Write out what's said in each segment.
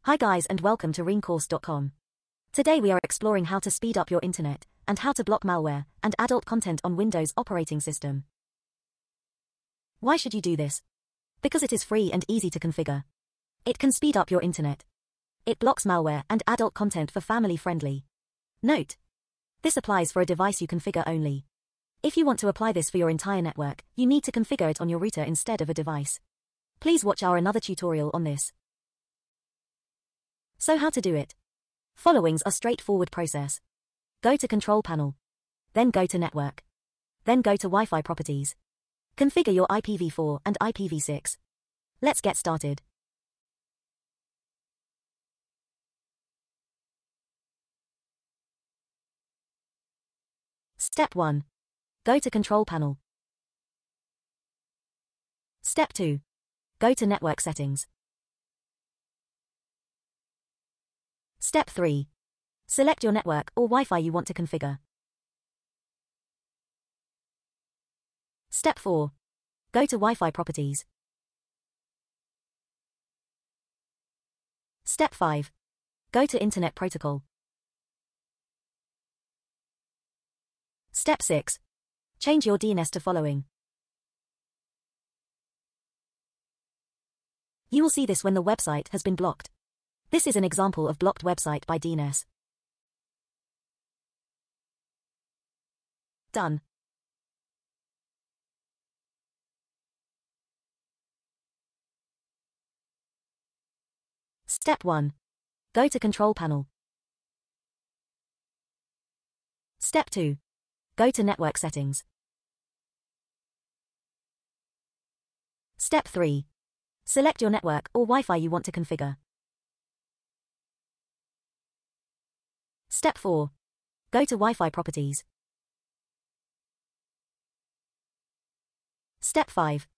Hi guys and welcome to ReanCourse.com. Today we are exploring how to speed up your internet and how to block malware and adult content on Windows operating system. Why should you do this? Because it is free and easy to configure. It can speed up your internet. It blocks malware and adult content for family-friendly. Note: this applies for a device you configure only. If you want to apply this for your entire network, you need to configure it on your router instead of a device. Please watch our another tutorial on this. So how to do it? Followings are straightforward process. Go to Control Panel. Then go to Network. Then go to Wi-Fi Properties. Configure your IPv4 and IPv6. Let's get started. Step 1. Go to Control Panel. Step 2. Go to Network Settings. Step 3. Select your network or Wi-Fi you want to configure. Step 4. Go to Wi-Fi Properties. Step 5. Go to Internet Protocol. Step 6. Change your DNS to following. You will see this when the website has been blocked. This is an example of blocked website by DNS. Done. Step 1. Go to Control Panel. Step 2. Go to Network Settings. Step 3. Select your network or Wi-Fi you want to configure. Step 4. Go to Wi-Fi Properties. Step 5.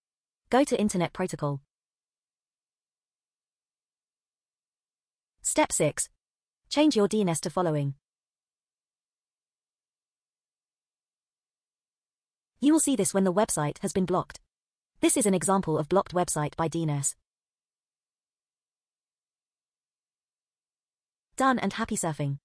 Go to Internet Protocol. Step 6. Change your DNS to following. You will see this when the website has been blocked. This is an example of blocked website by DNS. Done and happy surfing.